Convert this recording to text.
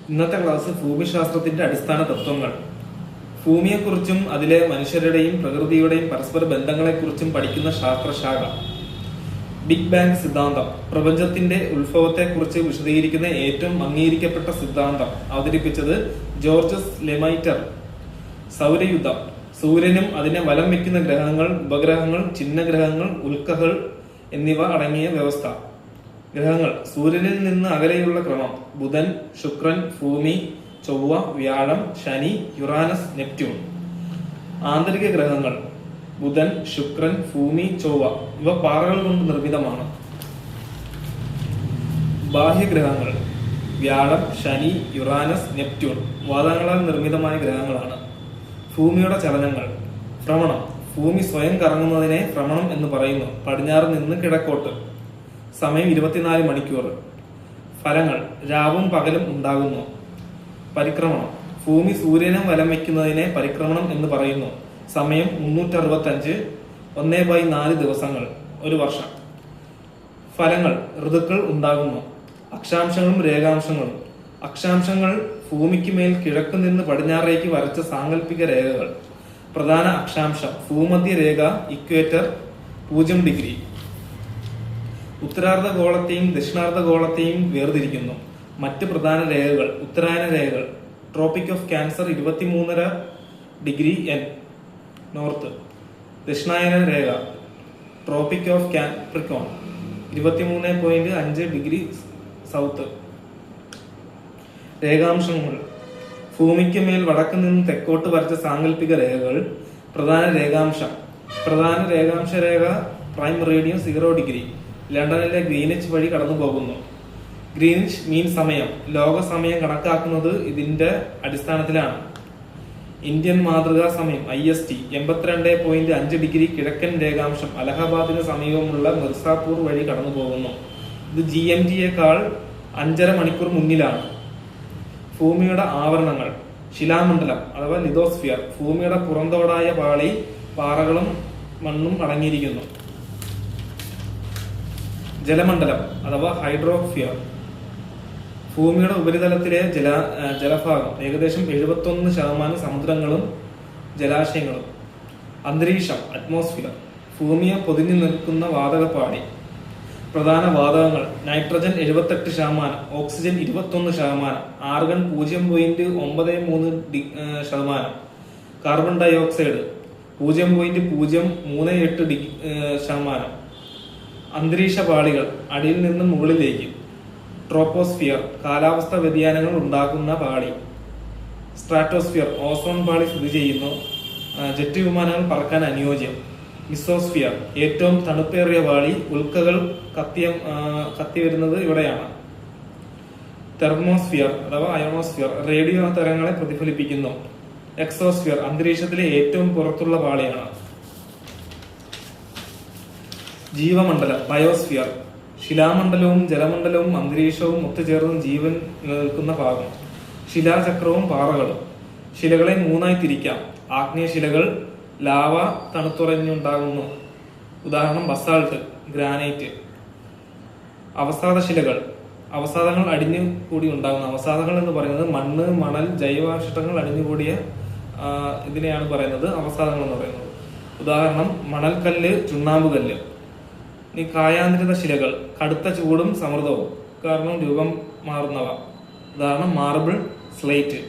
ഇന്നത്തെ ക്ലാസ് ഭൂമിശാസ്ത്രത്തിന്റെ അടിസ്ഥാന തത്വങ്ങൾ. ഭൂമിയെക്കുറിച്ചും അതിലെ മനുഷ്യരുടെയും പ്രകൃതിയുടെയും പരസ്പര ബന്ധങ്ങളെക്കുറിച്ചും പഠിക്കുന്ന ശാസ്ത്രശാഖ. ബിഗ് ബാങ് സിദ്ധാന്തം പ്രപഞ്ചത്തിന്റെ ഉത്ഭവത്തെക്കുറിച്ച് വിശദീകരിക്കുന്ന ഏറ്റവും അംഗീകരിക്കപ്പെട്ട സിദ്ധാന്തം. അവതരിപ്പിച്ചത് ജോർജസ് ലെമൈറ്റർ. സൗരയുദ്ധം സൂര്യനും അതിനെ വലം വയ്ക്കുന്ന ഗ്രഹങ്ങൾ, ഉപഗ്രഹങ്ങൾ, ചിഹ്നഗ്രഹങ്ങൾ, ഉൽക്കകൾ എന്നിവ അടങ്ങിയ വ്യവസ്ഥ. ഗ്രഹങ്ങൾ സൂര്യനിൽ നിന്ന് അകലെയുള്ള ക്രമം: ബുധൻ, ശുക്രൻ, ഭൂമി, ചൊവ്വ, വ്യാഴം, ശനി, യുറാനസ്, നെപ്റ്റ്യൂൺ. ആന്തരിക ഗ്രഹങ്ങൾ ബുധൻ, ശുക്രൻ, ഭൂമി, ചൊവ്വ ഇവ പാറകൾ കൊണ്ട് നിർമ്മിതമാണ്. ബാഹ്യഗ്രഹങ്ങൾ വ്യാഴം, ശനി, യുറാനസ്, നെപ്റ്റ്യൂൺ വാതകങ്ങളാൽ നിർമ്മിതമായ ഗ്രഹങ്ങളാണ്. ഭൂമിയുടെ ചലനങ്ങൾ. ഭ്രമണം ഭൂമി സ്വയം കറങ്ങുന്നതിനെ ഭ്രമണം എന്ന് പറയുന്നു. പടിഞ്ഞാറ് നിന്ന് കിഴക്കോട്ട്. സമയം 24 മണിക്കൂർ. ഫലങ്ങൾ രാവും പകലും ഉണ്ടാകുന്നു. പരിക്രമണം ഭൂമി സൂര്യനെ വലം വയ്ക്കുന്നതിനെ പരിക്രമണം എന്ന് പറയുന്നു. സമയം 365, 1/4 ദിവസങ്ങൾ, ഒരു വർഷം. ഫലങ്ങൾ ഋതുക്കൾ ഉണ്ടാകുന്നു. അക്ഷാംശങ്ങളും രേഖാംശങ്ങളും. അക്ഷാംശങ്ങൾ ഭൂമിക്ക് മേൽ കിഴക്ക് നിന്ന് പടിഞ്ഞാറേക്ക് വരച്ച സാങ്കല്പിക രേഖകൾ. പ്രധാന അക്ഷാംശം ഭൂമധ്യ രേഖ, ഇക്വേറ്റർ 0 ഡിഗ്രി. ഉത്തരാർദ്ധഗോളത്തെയും ദക്ഷിണാർദ്ധഗോളത്തെയും വേർതിരിക്കുന്നു. മറ്റ് പ്രധാന രേഖകൾ: ഉത്തരായന രേഖകൾ tropic of cancer 23.5 degree N north. ദക്ഷിണായന രേഖ tropic of capricorn 23.5 degree south. രേഖാംശങ്ങൾ ഭൂമിക്ക് മേൽ വടക്ക് നിന്ന് തെക്കോട്ട് വരച്ച സാങ്കല്പിക രേഖകൾ. പ്രധാന രേഖാംശം പ്രധാന രേഖാംശ രേഖ പ്രൈം മെറിഡിയൻ 0 ഡിഗ്രി ലണ്ടനിലെ ഗ്രീനിച്ച് വഴി കടന്നു പോകുന്നു. ഗ്രീനിച്ച് മീൻ സമയം ലോക സമയം കണക്കാക്കുന്നത് ഇതിന്റെ അടിസ്ഥാനത്തിലാണ്. ഇന്ത്യൻ മാതൃകാ സമയം IST 82.5 ഡിഗ്രി കിഴക്കൻ രേഖാംശം അലഹബാദിന് സമീപമുള്ള മിർസാപൂർ വഴി കടന്നു പോകുന്നു. ഇത് GMTയേക്കാൾ 5.5 മണിക്കൂർ മുന്നിലാണ്. ഭൂമിയുടെ ആവരണങ്ങൾ. ശിലാമണ്ഡലം അഥവാ ലിതോസ്ഫിയർ ഭൂമിയുടെ പുറന്തോടായ പാളി പാറകളും മണ്ണും അടങ്ങിയിരിക്കുന്നു. ജലമണ്ഡലം അഥവാ ഹൈഡ്രോസ്ഫിയർ ഭൂമിയുടെ ഉപരിതലത്തിലെ ജലഭാഗം ഏകദേശം 71% സമുദ്രങ്ങളും ജലാശയങ്ങളും. അന്തരീക്ഷം അറ്റ്മോസ്ഫിയർ ഭൂമിയെ പൊതിഞ്ഞു നിൽക്കുന്ന വാതകപ്പാളി. പ്രധാന വാതകങ്ങൾ: nitrogen 78%, oxygen 21%, argon 0.93%, carbon dioxide 0.038%. അന്തരീക്ഷ പാളികൾ അടിയിൽ നിന്ന് മുകളിലേക്ക്. ട്രോപ്പോസ്ഫിയർ കാലാവസ്ഥ വ്യതിയാനങ്ങൾ ഉണ്ടാക്കുന്ന പാളി. സ്ട്രാറ്റോസ്ഫിയർ ഓസോൺ പാളി സ്ഥിതി ചെയ്യുന്നു. ജെറ്റ് വിമാനങ്ങൾ പറക്കാൻ അനുയോജ്യം. മിസോസ്ഫിയർ ഏറ്റവും തണുപ്പേറിയ പാളി. ഉൽക്കകൾ കത്തി വരുന്നത് ഇവിടെയാണ്. തെർമോസ്ഫിയർ അഥവാ അയോണോസ്ഫിയർ റേഡിയോ തരംഗങ്ങളെ പ്രതിഫലിപ്പിക്കുന്നു. എക്സോസ്ഫിയർ അന്തരീക്ഷത്തിലെ ഏറ്റവും പുറത്തുള്ള പാളിയാണ്. ജീവമണ്ഡലം ബയോസ്ഫിയർ ശിലാമണ്ഡലവും ജലമണ്ഡലവും അന്തരീക്ഷവും ഒത്തുചേർന്ന് ജീവൻ നിലനിൽക്കുന്ന ഭാഗം. ശിലാചക്രവും പാറകളും. ശിലകളെ 3ആയി തിരിക്കാം. ആഗ്നേയശിലകൾ ലാവ തണുത്തുറഞ്ഞുണ്ടാകുന്നു. ഉദാഹരണം ബസാൾട്ട്, ഗ്രാനൈറ്റ്. അവസാദശിലകൾ അവസാദങ്ങൾ അടിഞ്ഞു കൂടി ഉണ്ടാകുന്നു. അവസാദങ്ങൾ എന്ന് പറയുന്നത് മണ്ണ്, മണൽ, ജൈവാവശിഷ്ടങ്ങൾ അടിഞ്ഞുകൂടിയ ഇതിനെയാണ് പറയുന്നത് അവസാദങ്ങൾ എന്ന് പറയുന്നത്. ഉദാഹരണം മണൽക്കല്ല്, ചുണ്ണാമ്പുകല്ല്. ഇനി കായാന്തരിത ശിലകൾ കടുത്ത ചൂടും സമ്മർദ്ദവും കാരണം രൂപം മാറുന്നവ. ഉദാഹരണം മാർബിൾ, സ്ലേറ്റ്.